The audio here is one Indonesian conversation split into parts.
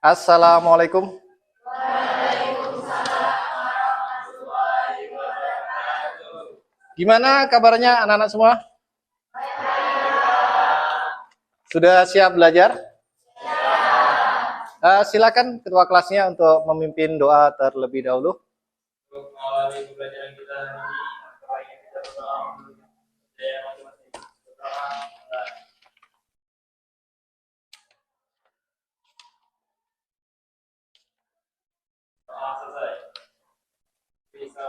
Assalamualaikum. Gimana kabarnya anak-anak semua? Sudah siap belajar? Silakan ketua kelasnya untuk memimpin doa terlebih dahulu. Untuk mengawali pembelajaran kita hari ini, baiknya kita berdoa menurut budaya masing-masing. Berdoa, doa selesai. Bisa.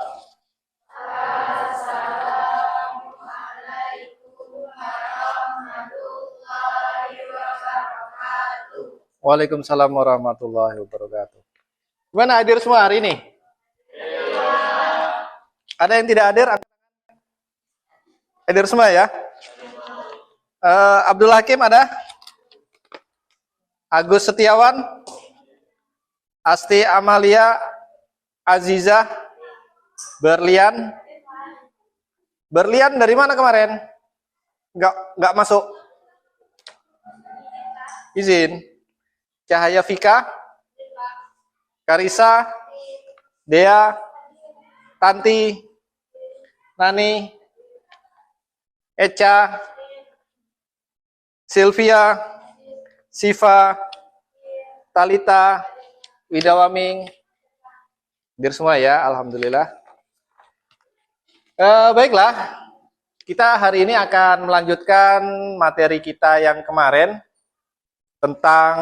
Waalaikumsalam warahmatullahi wabarakatuh. Gimana hadir semua hari ini? Ada yang tidak hadir? Hadir semua ya? Abdul Hakim ada? Agus Setiawan? Asti Amalia? Aziza? Berlian? Berlian dari mana kemarin? Nggak masuk? Izin. Cahaya Vika? Karisa? Dea? Tanti? Nani? Eca? Sylvia? Siva? Talita? Widawaming? Hadir semua ya, alhamdulillah. Baiklah, kita hari ini akan melanjutkan materi kita yang kemarin tentang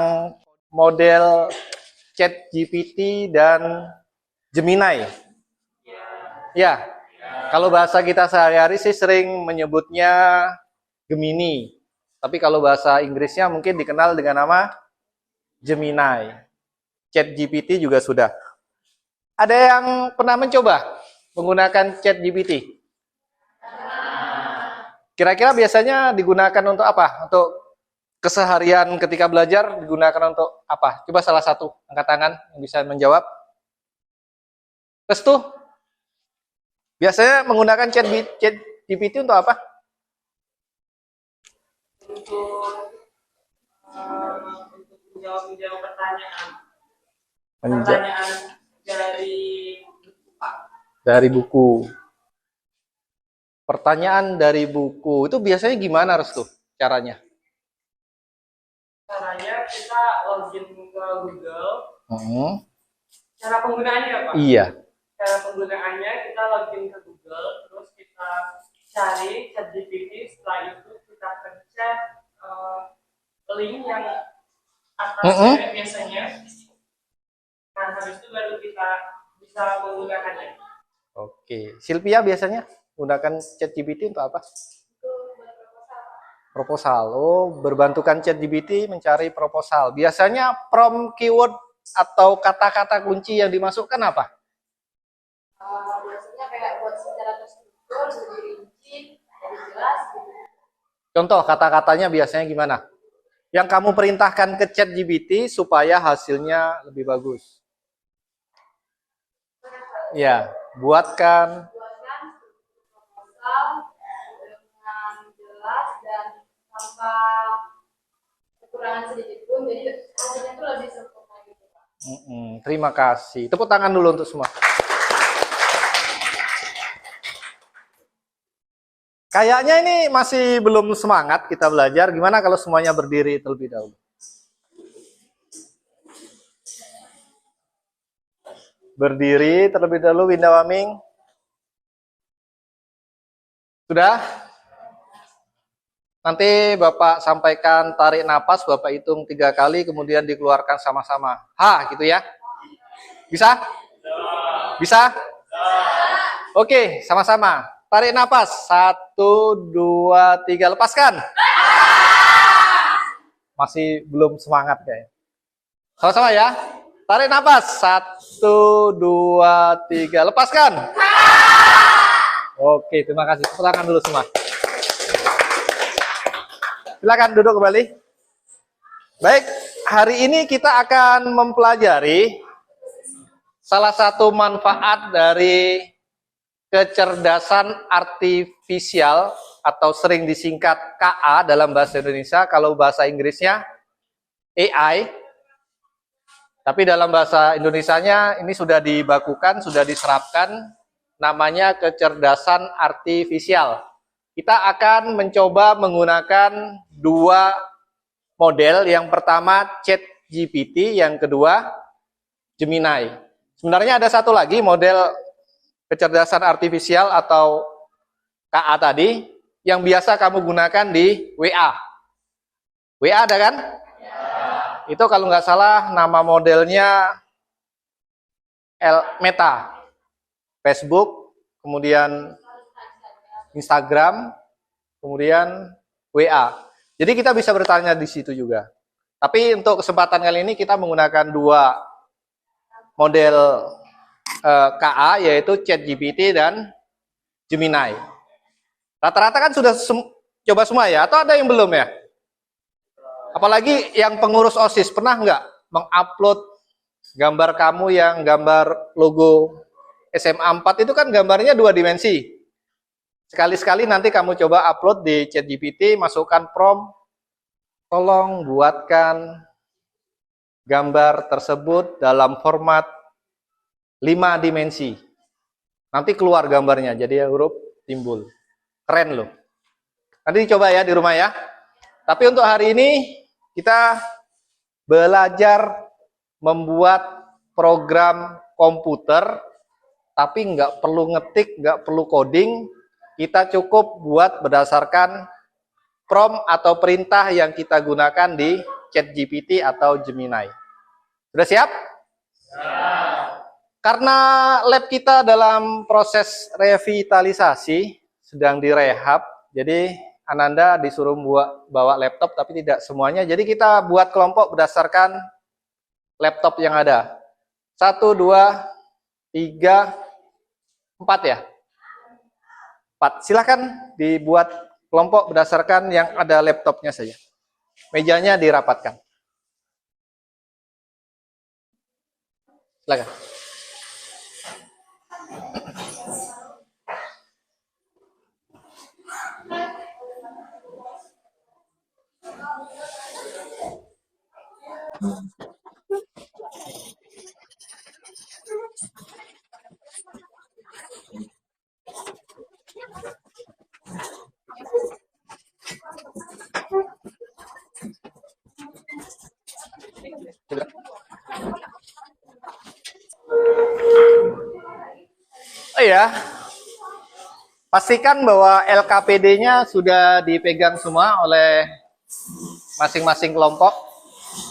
model ChatGPT dan Gemini. Ya, kalau bahasa kita sehari-hari sih sering menyebutnya Gemini. Tapi kalau bahasa Inggrisnya mungkin dikenal dengan nama Gemini. ChatGPT juga sudah. Ada yang pernah mencoba menggunakan ChatGPT? Kira-kira biasanya digunakan untuk apa? Untuk keseharian ketika belajar digunakan untuk apa? Coba salah satu angkat tangan yang bisa menjawab. Restu? Biasanya menggunakan ChatGPT untuk apa? Untuk menjawab pertanyaan. Dari buku. Pertanyaan dari buku. Itu biasanya gimana, Restu? Caranya? Caranya kita login ke Google. Cara penggunaannya Pak? Iya. Cara penggunaannya kita login ke Google, terus kita cari ChatGPT. Setelah itu kita pencet link yang atasnya biasanya. Nah, habis itu baru kita bisa menggunakannya. Oke. Sylvia biasanya menggunakan ChatGPT untuk apa? Proposal. Oh, berbantukan ChatGPT mencari proposal. Biasanya prompt keyword atau kata-kata kunci yang dimasukkan apa? Biasanya kayak buat secara terstruktur, lebih rinci, lebih jelas. Contoh kata-katanya biasanya gimana? Yang kamu perintahkan ke ChatGPT supaya hasilnya lebih bagus. Ya, buatkan Proposal dengan jelas dan tanpa kekurangan sedikit pun, jadi hasilnya itu lebih sempurna gitu Pak. Terima kasih. Tepuk tangan dulu untuk semua. Kayaknya ini masih belum semangat kita belajar. Gimana kalau semuanya berdiri terlebih dahulu? Berdiri terlebih dahulu, Winda Waming. Sudah? Nanti Bapak sampaikan tarik napas, Bapak hitung 3 kali, kemudian dikeluarkan sama-sama. Gitu ya? Bisa? Bisa? Oke, sama-sama. Tarik napas. 1, 2, 3. Lepaskan. Masih belum semangat kayaknya. Sama-sama ya. Tarik napas. 1, 2, 3. Lepaskan. Oke, terima kasih. Tepuk tangan dulu semua. Silakan duduk kembali. Baik, hari ini kita akan mempelajari salah satu manfaat dari kecerdasan artifisial atau sering disingkat KA dalam bahasa Indonesia, kalau bahasa Inggrisnya AI. Tapi dalam bahasa Indonesianya ini sudah dibakukan, sudah diserapkan, namanya kecerdasan artifisial. Kita akan mencoba menggunakan dua model, yang pertama ChatGPT, yang kedua Gemini. Sebenarnya ada satu lagi model kecerdasan artifisial atau KA tadi, yang biasa kamu gunakan di WA. WA ada kan? Itu kalau nggak salah nama modelnya Meta, Facebook, kemudian Instagram, kemudian WA. Jadi kita bisa bertanya di situ juga. Tapi untuk kesempatan kali ini kita menggunakan dua model KA, yaitu ChatGPT dan Gemini. Rata-rata kan sudah coba semua ya, atau ada yang belum ya? Apalagi yang pengurus OSIS, pernah nggak mengupload gambar kamu yang gambar logo SMA 4 itu kan gambarnya 2 dimensi. Sekali-sekali nanti kamu coba upload di ChatGPT, masukkan prompt, tolong buatkan gambar tersebut dalam format 5 dimensi. Nanti keluar gambarnya, jadi huruf timbul. Keren loh. Nanti coba ya di rumah ya. Tapi untuk hari ini kita belajar membuat program komputer, tapi nggak perlu ngetik, nggak perlu coding. Kita cukup buat berdasarkan prompt atau perintah yang kita gunakan di ChatGPT atau Gemini. Sudah siap? Karena lab kita dalam proses revitalisasi, sedang direhab, jadi Ananda disuruh bawa laptop, tapi tidak semuanya. Jadi kita buat kelompok berdasarkan laptop yang ada. 1, 2, 3, 4 ya? 4. Silahkan dibuat kelompok berdasarkan yang ada laptopnya saja. Mejanya dirapatkan. Silakan. Oh ya, pastikan bahwa LKPD-nya sudah dipegang semua oleh masing-masing kelompok.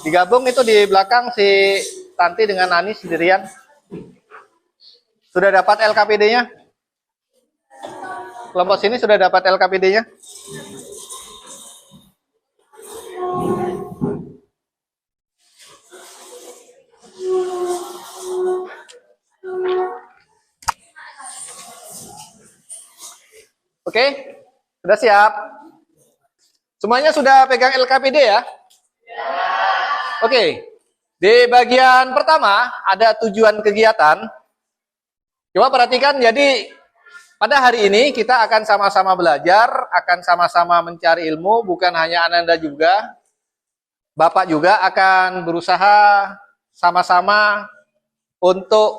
Digabung itu di belakang si Tanti dengan Ani sendirian. Sudah dapat LKPD-nya? Kelompok sini sudah dapat LKPD-nya? Oke, sudah siap? Semuanya sudah pegang LKPD ya? Oke, di bagian pertama ada tujuan kegiatan. Coba perhatikan, jadi pada hari ini kita akan sama-sama belajar, akan sama-sama mencari ilmu, bukan hanya Ananda juga. Bapak juga akan berusaha sama-sama untuk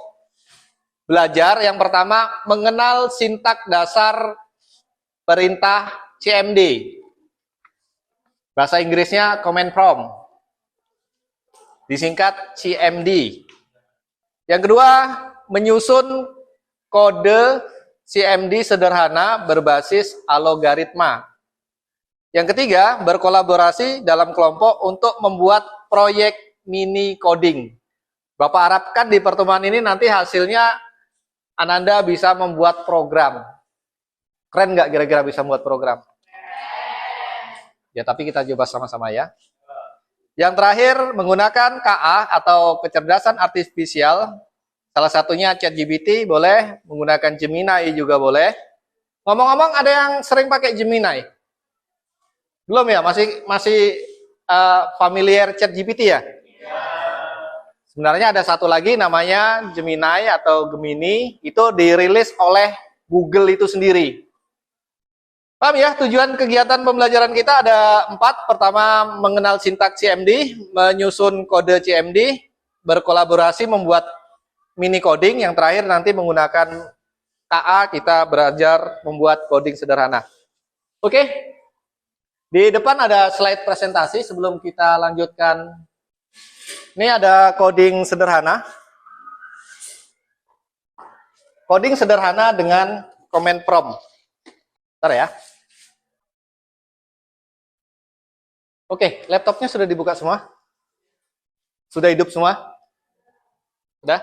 belajar. Yang pertama, mengenal sintak dasar perintah CMD. Bahasa Inggrisnya command prompt. Disingkat CMD. Yang kedua, menyusun kode CMD sederhana berbasis algoritma. Yang ketiga, berkolaborasi dalam kelompok untuk membuat proyek mini coding. Bapak harapkan di pertemuan ini nanti hasilnya Ananda bisa membuat program. Keren nggak kira-kira bisa membuat program? Ya, tapi kita coba sama-sama ya. Yang terakhir, menggunakan KA atau kecerdasan artifisial. Salah satunya ChatGPT boleh, menggunakan Gemini juga boleh. Ngomong-ngomong, ada yang sering pakai Gemini? Belum ya? Masih familiar ChatGPT ya? Sebenarnya ada satu lagi namanya Gemini atau Gemini, itu dirilis oleh Google itu sendiri. Paham ya, tujuan kegiatan pembelajaran kita ada 4. Pertama, mengenal sintak CMD, menyusun kode CMD. berkolaborasi membuat mini coding, yang terakhir nanti menggunakan KA kita belajar membuat coding sederhana. Oke, di depan ada slide presentasi sebelum kita lanjutkan. Ini ada coding sederhana. Coding sederhana dengan command prompt. Bentar ya. Oke, laptopnya sudah dibuka semua? Sudah hidup semua? Sudah?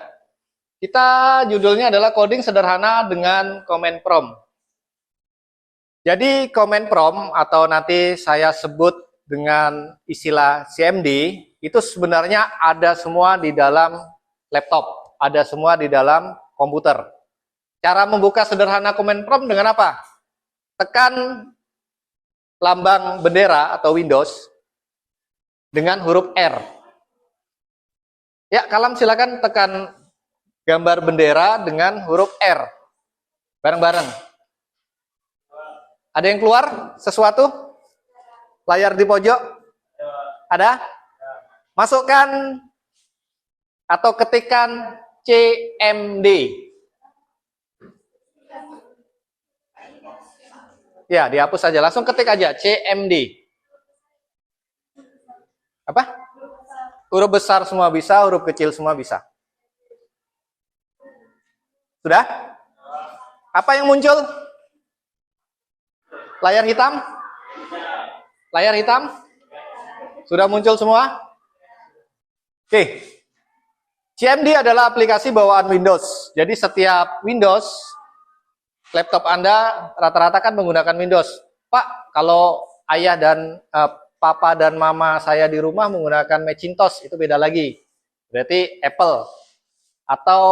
Kita judulnya adalah coding sederhana dengan command prompt. Jadi command prompt atau nanti saya sebut dengan istilah CMD itu sebenarnya ada semua di dalam laptop, ada semua di dalam komputer. Cara membuka sederhana command prompt dengan apa? Tekan lambang bendera atau Windows dengan huruf R. Ya, Kalam silakan tekan gambar bendera dengan huruf R. Bareng-bareng. Ada yang keluar sesuatu? Layar di pojok? Ada? Masukkan atau ketikkan CMD. Ya, dihapus saja. Langsung ketik aja CMD. Apa? Huruf besar semua bisa, huruf kecil semua bisa. Sudah? Apa yang muncul? Layar hitam? Layar hitam? Sudah muncul semua? Oke. CMD adalah aplikasi bawaan Windows. Jadi setiap Windows, laptop Anda rata-rata kan menggunakan Windows. Pak, kalau ayah dan papa dan mama saya di rumah menggunakan Macintosh, itu beda lagi. Berarti Apple. Atau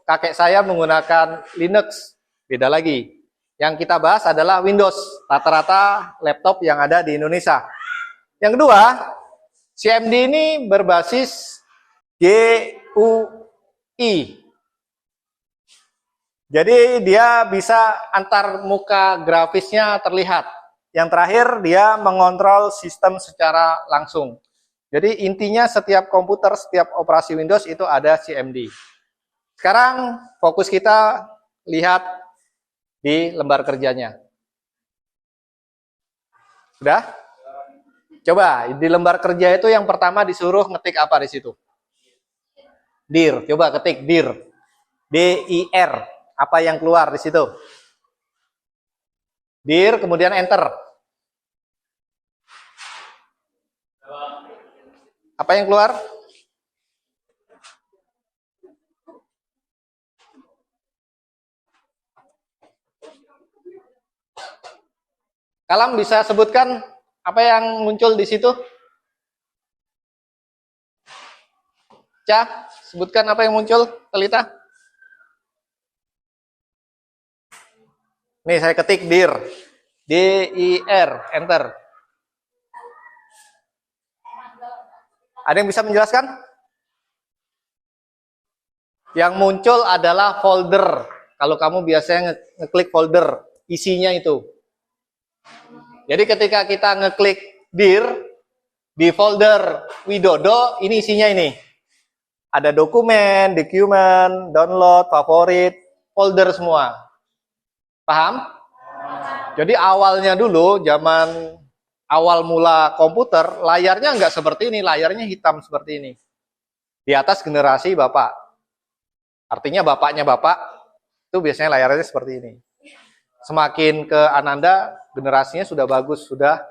kakek saya menggunakan Linux, beda lagi. Yang kita bahas adalah Windows, rata-rata laptop yang ada di Indonesia. Yang kedua, CMD ini berbasis GUI. Jadi dia bisa antar muka grafisnya terlihat. Yang terakhir, dia mengontrol sistem secara langsung. Jadi intinya setiap komputer, setiap operasi Windows itu ada CMD. Sekarang fokus kita lihat di lembar kerjanya. Sudah? Coba di lembar kerja itu yang pertama disuruh ngetik apa di situ? Dir. Coba ketik dir. DIR. Apa yang keluar di situ? Dir, kemudian enter. Apa yang keluar? Kalam bisa sebutkan apa yang muncul di situ? Cah, sebutkan apa yang muncul, Telita. Nih saya ketik dir. DIR, enter. Ada yang bisa menjelaskan? Yang muncul adalah folder. Kalau kamu biasanya ngeklik folder, isinya itu. Jadi ketika kita ngeklik dir di folder Widodo, ini isinya ini. Ada dokumen, download, favorit, folder semua. Paham? Jadi awalnya dulu, zaman awal mula komputer, layarnya nggak seperti ini, layarnya hitam seperti ini. Di atas generasi Bapak. Artinya bapaknya Bapak, itu biasanya layarnya seperti ini. Semakin ke Ananda, generasinya sudah bagus, sudah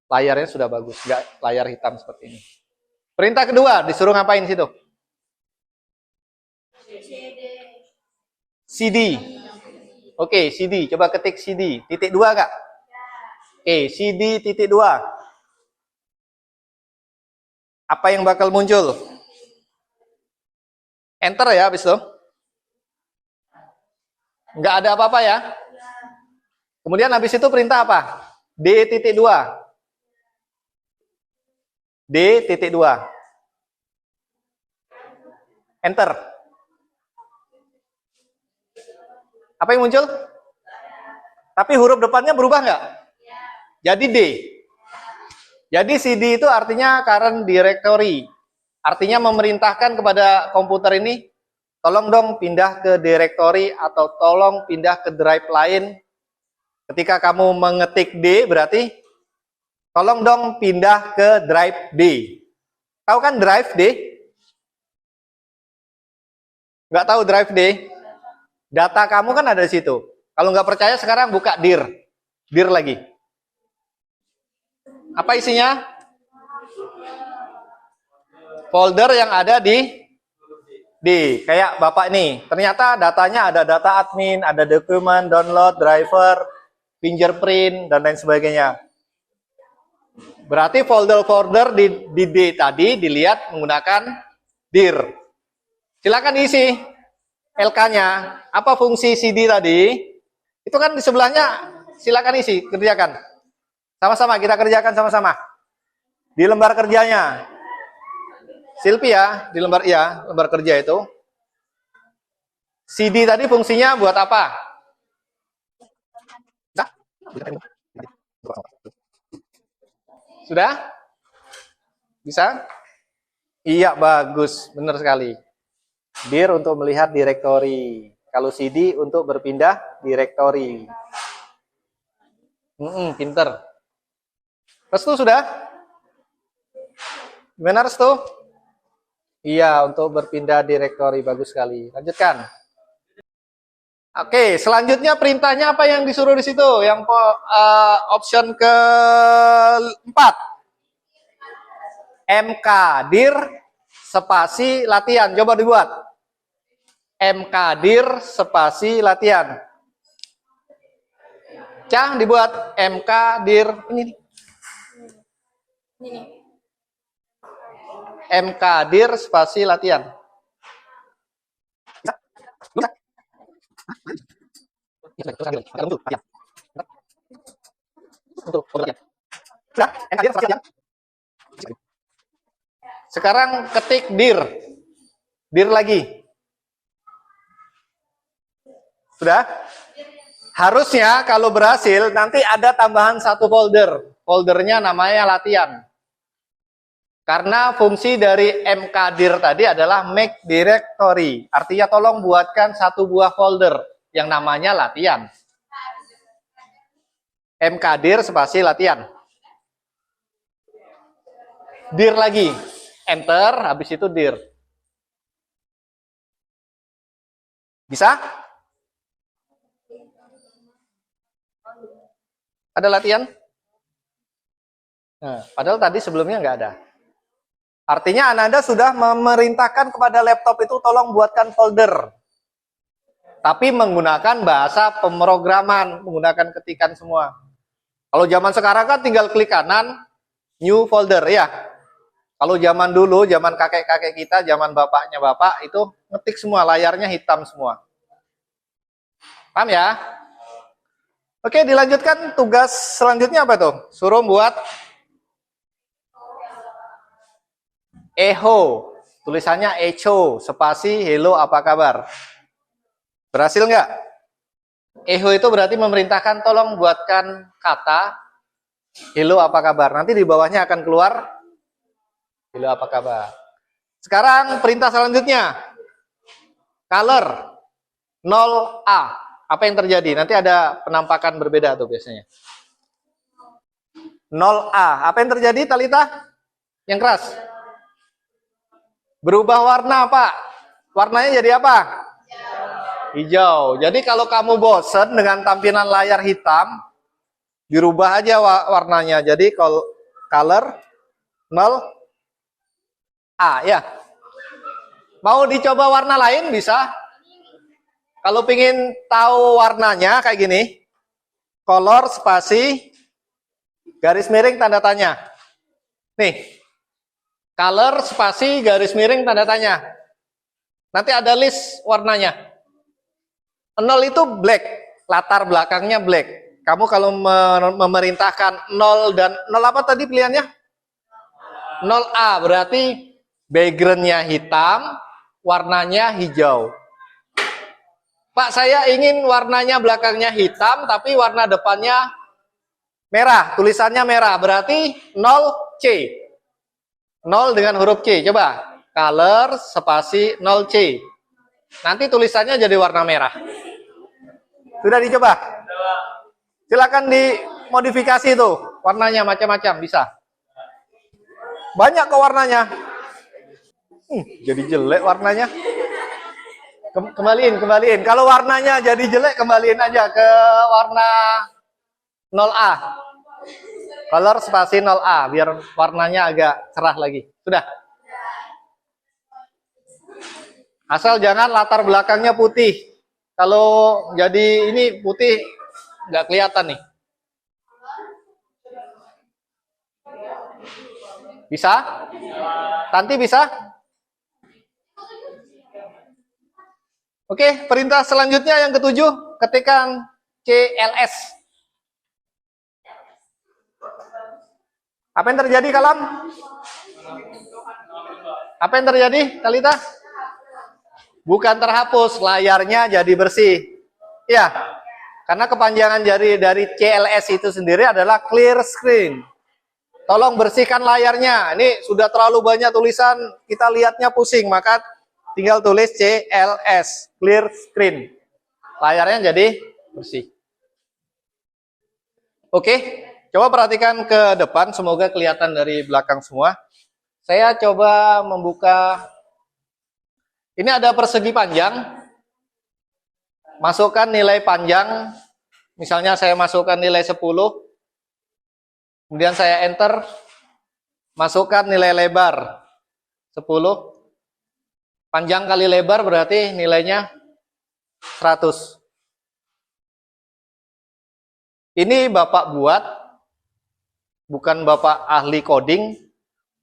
layarnya sudah bagus, nggak layar hitam seperti ini. Perintah kedua, disuruh ngapain situ? CD. Oke, CD. Coba ketik CD. Titik 2 nggak? Oke, CD titik 2. Apa yang bakal muncul? Enter ya, habis itu. Nggak ada apa-apa ya. Kemudian habis itu perintah apa? D.2. D.2. Enter. Apa yang muncul? Tapi huruf depannya berubah nggak? Jadi D. Jadi CD itu artinya current directory. Artinya memerintahkan kepada komputer ini, tolong dong pindah ke directory atau tolong pindah ke drive lain. Ketika kamu mengetik D, berarti tolong dong pindah ke drive D. Tahu kan drive D? Nggak tahu drive D? Data kamu kan ada di situ. Kalau nggak percaya sekarang buka dir. Dir lagi. Apa isinya? Folder yang ada di kayak Bapak nih. Ternyata datanya ada data admin, ada dokumen, download, driver, fingerprint, dan lain sebagainya. Berarti folder-folder di D tadi dilihat menggunakan dir. Silakan isi LK-nya. Apa fungsi CD tadi? Itu kan di sebelahnya, silakan isi, kerjakan. Sama-sama, kita kerjakan sama-sama. Di lembar kerjanya. Silpi ya, di lembar kerja itu. CD tadi fungsinya buat apa? Sudah? Bisa? Iya, bagus. Benar sekali. Dir untuk melihat direktori. Kalau CD untuk berpindah direktori. Pinter. Restu sudah? Gimana Restu? Iya, untuk berpindah direktori. Bagus sekali. Lanjutkan. Oke, selanjutnya perintahnya apa yang disuruh di situ? Yang option keempat. MK dir spasi latihan. Coba dibuat. MK dir spasi latihan. Cah dibuat MK dir ini. MK dir spasi latihan. Sekarang ketik dir. Dir lagi. Sudah? Harusnya kalau berhasil nanti ada tambahan satu folder. Foldernya namanya latihan. Karena fungsi dari mkdir tadi adalah make directory. Artinya tolong buatkan satu buah folder yang namanya latihan. Mkdir spasi latihan. Dir lagi. Enter, habis itu dir. Bisa? Ada latihan? Nah, padahal tadi sebelumnya nggak ada. Artinya Ananda sudah memerintahkan kepada laptop itu tolong buatkan folder. Tapi menggunakan bahasa pemrograman, menggunakan ketikan semua. Kalau zaman sekarang kan tinggal klik kanan, new folder ya. Kalau zaman dulu, zaman kakek-kakek kita, zaman bapaknya bapak, itu ngetik semua, layarnya hitam semua. Paham ya? Oke, dilanjutkan tugas selanjutnya apa tuh? Suruh buat echo, tulisannya echo, spasi hello apa kabar. Berhasil nggak? Echo itu berarti memerintahkan tolong buatkan kata hello apa kabar. Nanti di bawahnya akan keluar hello apa kabar. Sekarang perintah selanjutnya. Color 0A. Apa yang terjadi? Nanti ada penampakan berbeda tuh biasanya. 0A. Apa yang terjadi, Talita? Yang keras. Berubah warna, Pak. Warnanya jadi apa? Hijau. Jadi kalau kamu bosen dengan tampilan layar hitam, dirubah aja warnanya. Jadi kalau color 0A ya. Mau dicoba warna lain bisa. Kalau pingin tahu warnanya kayak gini, color spasi garis miring tanda tanya. Nih, color spasi garis miring tanda tanya. Nanti ada list warnanya. 0 itu black, latar belakangnya black. Kamu kalau memerintahkan 0 dan 0 apa tadi pilihannya? 0A berarti backgroundnya hitam, warnanya hijau. Pak, saya ingin warnanya belakangnya hitam, tapi warna depannya merah, tulisannya merah. Berarti 0C. 0 dengan huruf C. Coba. color spasi 0C. Nanti tulisannya jadi warna merah. Sudah dicoba? Silakan dimodifikasi tuh, warnanya macam-macam bisa. Banyak kok warnanya. Jadi jelek warnanya. Kembaliin. Kalau warnanya jadi jelek, kembaliin aja ke warna 0A. Color spasi 0A, biar warnanya agak cerah lagi. Sudah. Asal jangan latar belakangnya putih. Kalau jadi ini putih, nggak kelihatan nih. Bisa? Tanti bisa? Oke, perintah selanjutnya yang ketujuh, ketikkan CLS. Apa yang terjadi, Kalam? Apa yang terjadi, Talita? Bukan terhapus, layarnya jadi bersih. Ya, karena kepanjangan dari CLS itu sendiri adalah clear screen. Tolong bersihkan layarnya. Ini sudah terlalu banyak tulisan, kita lihatnya pusing, maka tinggal tulis CLS, clear screen. Layarnya jadi bersih. Oke, coba perhatikan ke depan, semoga kelihatan dari belakang semua. Saya coba membuka. Ini ada persegi panjang. Masukkan nilai panjang. Misalnya saya masukkan nilai 10. Kemudian saya enter. Masukkan nilai lebar 10. Panjang kali lebar berarti nilainya 100. Ini Bapak buat. Bukan Bapak ahli coding.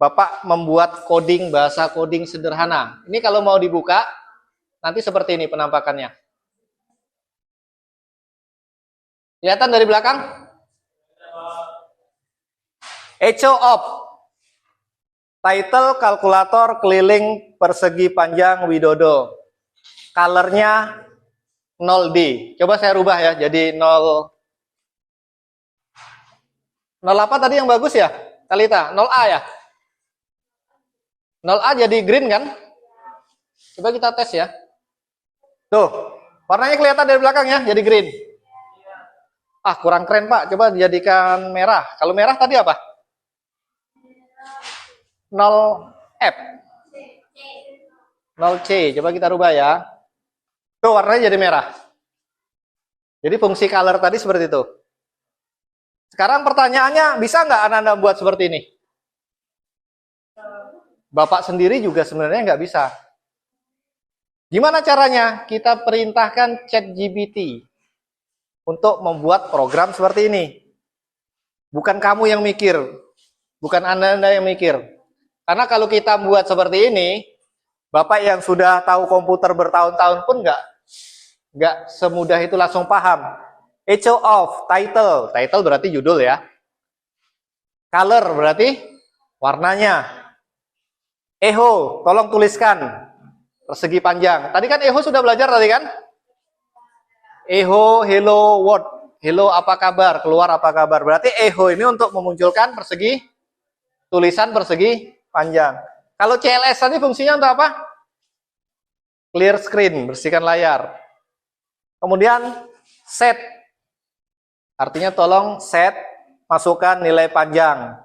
Bapak membuat coding, bahasa coding sederhana. Ini kalau mau dibuka, nanti seperti ini penampakannya. Kelihatan dari belakang? Echo of. Title kalkulator keliling persegi panjang Widodo. Colornya 0D. Coba saya rubah ya, jadi 0. 0 apa tadi yang bagus ya? Talita, 0A ya? 0A jadi green kan? Coba kita tes ya. Tuh, warnanya kelihatan dari belakang ya, jadi green. Ah, kurang keren Pak, coba dijadikan merah. Kalau merah tadi apa? 0F. 0C, coba kita rubah ya. Tuh, warnanya jadi merah. Jadi fungsi color tadi seperti itu. Sekarang pertanyaannya, bisa nggak Anda buat seperti ini? Bapak sendiri juga sebenarnya nggak bisa. Gimana caranya? Kita perintahkan ChatGPT untuk membuat program seperti ini. Bukan kamu yang mikir, bukan Anda yang mikir. Karena kalau kita buat seperti ini, Bapak yang sudah tahu komputer bertahun-tahun pun nggak semudah itu langsung paham. Echo of, title berarti judul ya. Color berarti warnanya. Echo, tolong tuliskan persegi panjang. Tadi kan Echo sudah belajar tadi kan? Echo, hello world. Hello, apa kabar? Keluar apa kabar? Berarti Echo ini untuk memunculkan tulisan persegi panjang. Kalau CLS tadi fungsinya untuk apa? Clear screen, bersihkan layar. Kemudian set. Artinya tolong set, masukkan nilai panjang.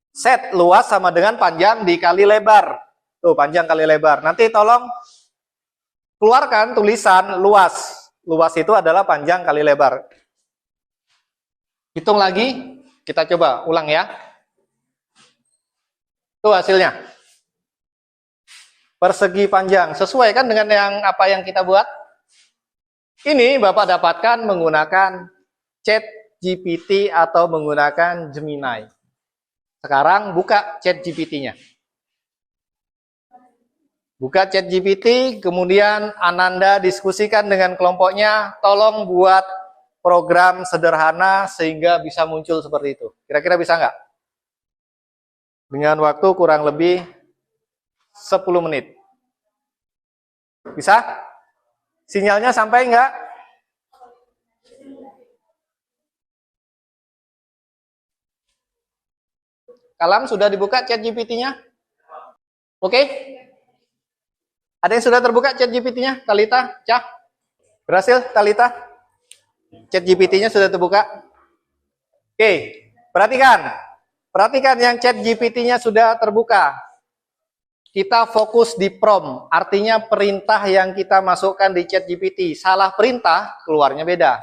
Set luas sama dengan panjang dikali lebar. Tuh, panjang kali lebar. Nanti tolong keluarkan tulisan luas. Luas itu adalah panjang kali lebar. Hitung lagi, kita coba ulang ya. Tuh hasilnya. Persegi panjang. Sesuai kan dengan apa yang kita buat? Ini Bapak dapatkan menggunakan ChatGPT atau menggunakan Gemini. Sekarang buka ChatGPT-nya. Buka ChatGPT, kemudian Ananda diskusikan dengan kelompoknya, tolong buat program sederhana sehingga bisa muncul seperti itu. Kira-kira bisa nggak? Dengan waktu kurang lebih 10 menit. Bisa? Sinyalnya sampai nggak? Kalam sudah dibuka ChatGPT-nya? Oke? Ada yang sudah terbuka chat GPT-nya? Talita? Cah? Berhasil, Talita? Chat GPT-nya sudah terbuka? Oke, perhatikan. Perhatikan yang chat GPT-nya sudah terbuka. Kita fokus di prompt, artinya perintah yang kita masukkan di chat GPT. Salah perintah, keluarnya beda.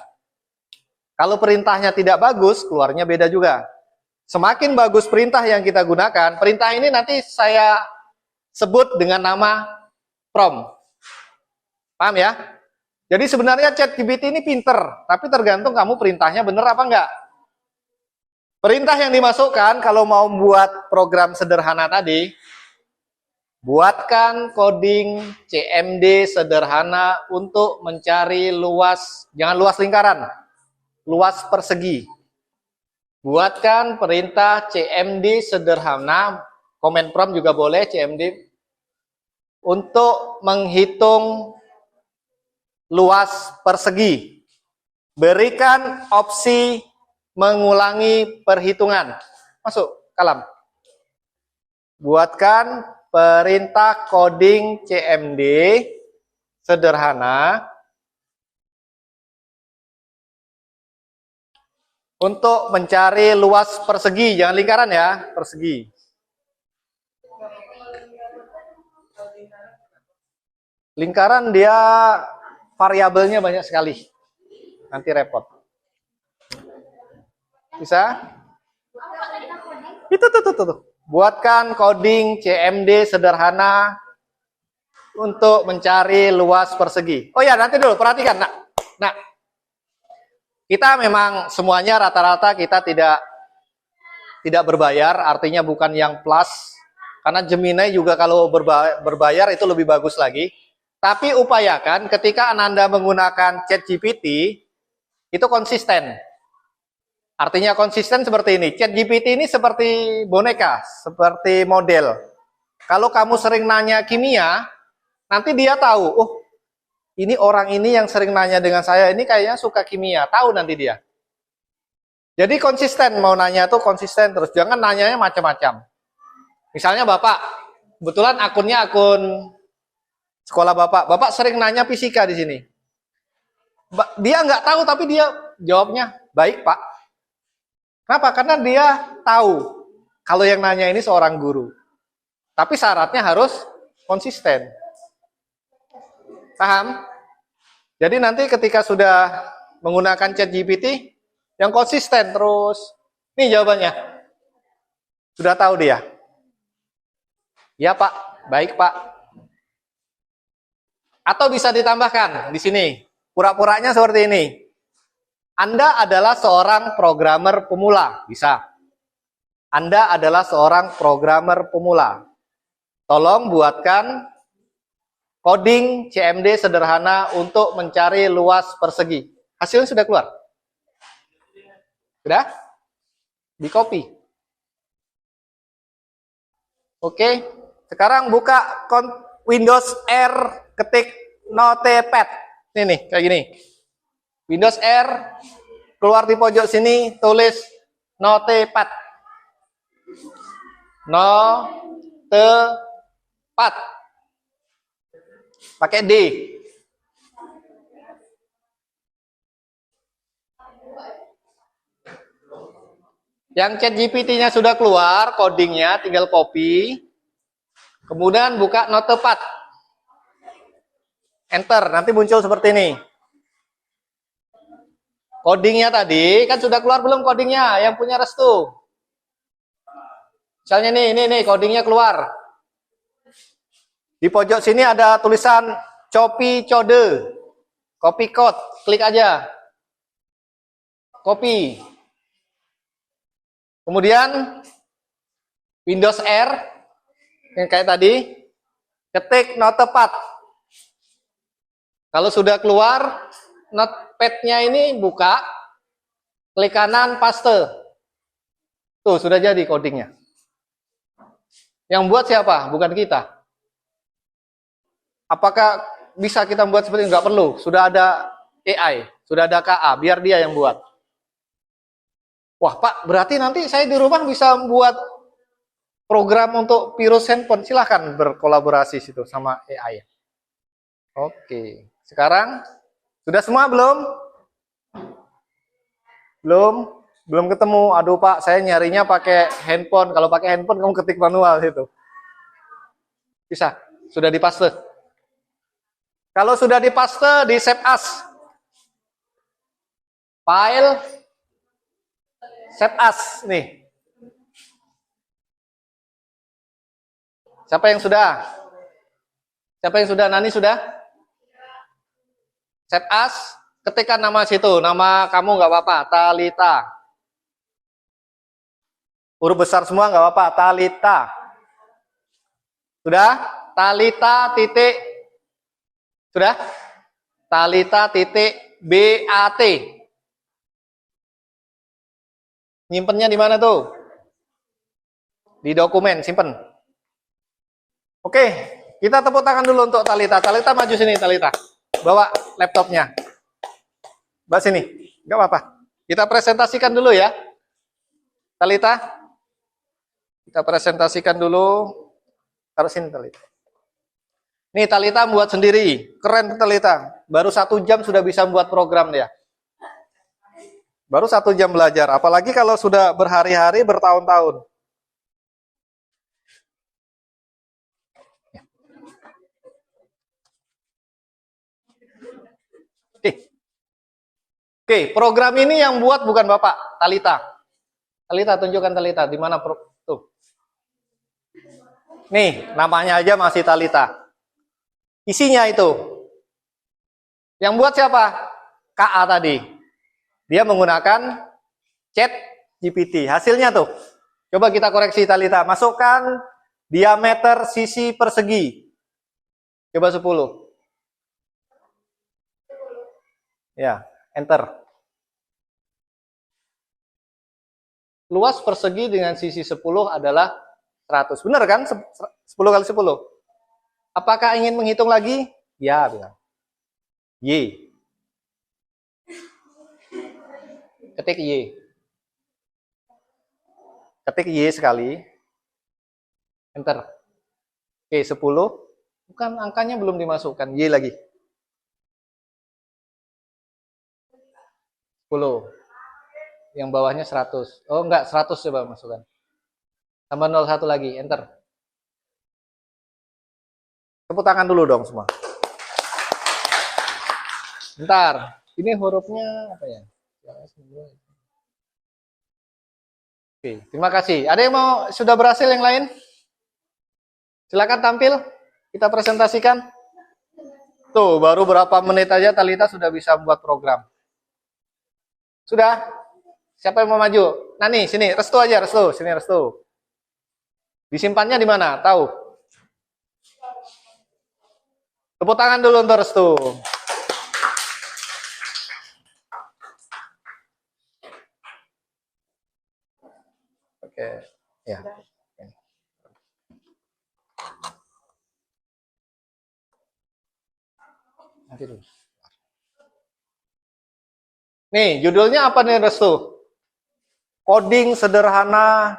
Kalau perintahnya tidak bagus, keluarnya beda juga. Semakin bagus perintah yang kita gunakan, perintah ini nanti saya sebut dengan nama prompt. Paham ya? Jadi sebenarnya chat GPT ini pinter, tapi tergantung kamu perintahnya benar apa enggak. Perintah yang dimasukkan kalau mau membuat program sederhana tadi, buatkan coding CMD sederhana untuk mencari luas, jangan luas lingkaran, luas persegi. Buatkan perintah CMD sederhana, command prompt juga boleh CMD, untuk menghitung luas persegi. Berikan opsi mengulangi perhitungan. Masuk, kalam. Buatkan perintah coding CMD sederhana untuk mencari luas persegi, jangan lingkaran ya, persegi. Lingkaran dia variabelnya banyak sekali, nanti repot. Bisa? Itu tuh. Buatkan coding CMD sederhana untuk mencari luas persegi. Oh ya, nanti dulu perhatikan, Nah, kita memang semuanya rata-rata kita tidak berbayar, artinya bukan yang plus. Karena Gemini juga kalau berbayar itu lebih bagus lagi. Tapi upayakan ketika Anda menggunakan ChatGPT itu konsisten. Artinya konsisten seperti ini. ChatGPT ini seperti boneka, seperti model. Kalau kamu sering nanya kimia, nanti dia tahu, oh ini orang ini yang sering nanya dengan saya, ini kayaknya suka kimia. Tahu nanti dia. Jadi konsisten, mau nanya tuh konsisten terus. Jangan nanyanya macam-macam. Misalnya Bapak, kebetulan akunnya akun sekolah Bapak. Bapak sering nanya fisika di sini. Dia nggak tahu, tapi dia jawabnya, baik Pak. Kenapa? Karena dia tahu kalau yang nanya ini seorang guru. Tapi syaratnya harus konsisten. Paham? Jadi nanti ketika sudah menggunakan ChatGPT, yang konsisten terus. Nih jawabannya. Sudah tahu dia? Ya Pak, baik Pak. Atau bisa ditambahkan di sini. Pura-puranya seperti ini. Anda adalah seorang programmer pemula, bisa. Anda adalah seorang programmer pemula. Tolong buatkan coding CMD sederhana untuk mencari luas persegi. Hasilnya sudah keluar? Sudah? Di copy. Oke, sekarang buka Windows R, ketik Notepad. Ini nih, kayak gini. Windows R, keluar di pojok sini, tulis Notepad. Notepad. Pakai D. Yang ChatGPT-nya sudah keluar, codingnya tinggal copy. Kemudian buka Notepad. Enter, nanti muncul seperti ini. Codingnya tadi, kan sudah keluar belum codingnya? Yang punya restu. Misalnya nih, codingnya keluar. Di pojok sini ada tulisan copy code. Copy code, klik aja. Copy. Kemudian Windows R, yang kayak tadi, ketik Notepad. Kalau sudah keluar, Notepad-nya ini buka, klik kanan, paste. Tuh, sudah jadi codingnya. Yang buat siapa? Bukan kita. Apakah bisa kita buat seperti ini? Nggak perlu. Sudah ada AI, sudah ada KA, biar dia yang buat. Wah Pak, berarti nanti saya di rumah bisa membuat program untuk virus handphone, silahkan berkolaborasi situ sama AI. Oke, sekarang sudah semua belum? Belum ketemu. Aduh Pak, saya nyarinya pakai handphone. Kalau pakai handphone kamu ketik manual situ. Bisa, sudah dipaste. Kalau sudah dipaste, di save as. File, save as, nih. Siapa yang sudah? Siapa yang sudah? Nani sudah? Save as, ketikkan nama situ. Nama kamu nggak apa-apa, Talita. Huruf besar semua nggak apa-apa, Talita. Sudah? Talita titik. Sudah? Talita titik BAT. Nyimpennya di mana tuh? Di dokumen, simpen. Oke, kita tepuk tangan dulu untuk Talita. Talita maju sini, Talita. Bawa laptopnya. Bawa sini, nggak apa-apa. Kita presentasikan dulu ya. Talita. Kita presentasikan dulu. Taruh sini, Talita. Nih, Talita buat sendiri. Keren, Talita. Baru 1 jam sudah bisa buat program dia. Baru 1 jam belajar. Apalagi kalau sudah berhari-hari, bertahun-tahun. Oke, program ini yang buat bukan Bapak, Talita. Talita, tunjukkan Talita. Di mana tuh? Nih, namanya aja masih Talita. Isinya itu. Yang buat siapa? KA tadi. Dia menggunakan chat GPT. Hasilnya tuh. Coba kita koreksi Talita. Masukkan diameter sisi persegi. Coba 10. Ya, enter. Luas persegi dengan sisi 10 adalah 100. Benar kan? 10 kali 10. Apakah ingin menghitung lagi? Ya, bilang. Y. Ketik Y. Ketik Y sekali. Enter. Oke, 10. Bukan, angkanya belum dimasukkan. Y lagi. 10. Yang bawahnya 100. Oh, enggak, 100 coba masukkan. Tambah 01 lagi. Enter. Tepuk tangan dulu dong semua. Bentar. Ini hurufnya apa ya? Oke, terima kasih. Ada yang mau sudah berhasil yang lain? Silakan tampil. Kita presentasikan. Tuh, baru berapa menit aja Talita sudah bisa membuat program. Sudah? Siapa yang mau maju? Nani, sini. Restu aja, Restu. Sini, Restu. Disimpannya di mana? Tahu? Tepuk tangan dulu untuk Restu. Oke, ya. Nanti dulu. Nih, judulnya apa nih, Restu? Coding sederhana.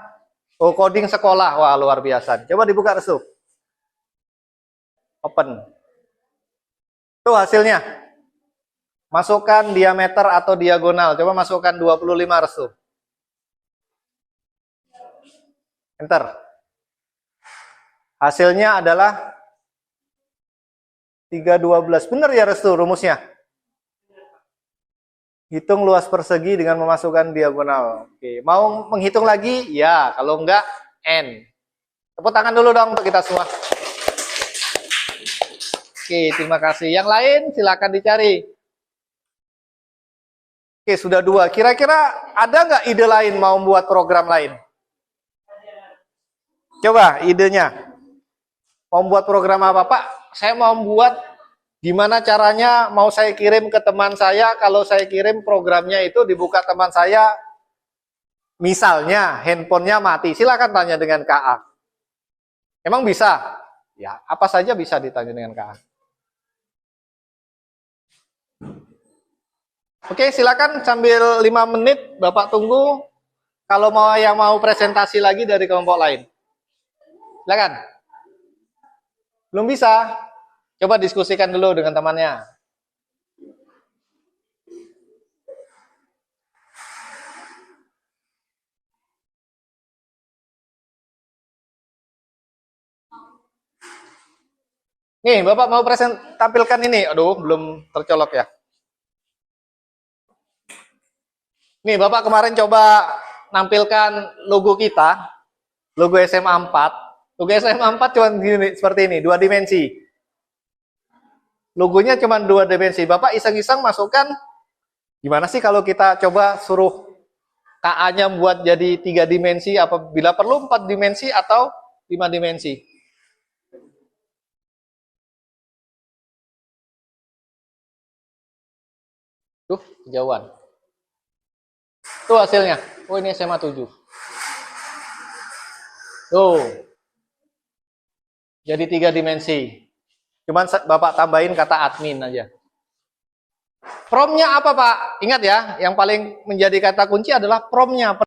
Oh, coding sekolah. Wah, luar biasa. Coba dibuka, Restu. Open. Tuh hasilnya. Masukkan diameter atau diagonal. Coba masukkan 25, Restu. Enter. Hasilnya adalah 312. Benar ya, Restu, rumusnya? Hitung luas persegi dengan memasukkan diagonal. Oke, mau menghitung lagi? Ya, kalau enggak, N. Tepuk tangan dulu dong untuk kita semua. Oke, terima kasih. Yang lain silakan dicari. Oke, sudah 2. Kira-kira ada nggak ide lain mau membuat program lain? Coba idenya. Mau membuat program apa, Pak? Saya mau membuat gimana caranya mau saya kirim ke teman saya, kalau saya kirim programnya itu dibuka teman saya, misalnya handphonenya mati, silakan tanya dengan KA. Emang bisa? Ya, apa saja bisa ditanya dengan KA. Oke, silakan sambil 5 menit Bapak tunggu kalau mau yang mau presentasi lagi dari kelompok lain. Silakan. Belum bisa? Coba diskusikan dulu dengan temannya. Nih, Bapak mau tampilkan ini. Aduh, belum tercolok ya. Nih, Bapak kemarin coba nampilkan logo kita, logo SMA 4. Logo SMA 4 cuma gini, seperti ini, 2 dimensi. Logonya cuma 2 dimensi. Bapak iseng-iseng masukkan, gimana sih kalau kita coba suruh KA-nya buat jadi 3 dimensi, apabila perlu 4 dimensi atau 5 dimensi. Tuh, kejauhan. Tuh hasilnya. Oh, ini SMA 7. Tuh. Jadi 3 dimensi. Cuman Bapak tambahin kata admin aja. Promnya apa, Pak? Ingat ya, yang paling menjadi kata kunci adalah promnya.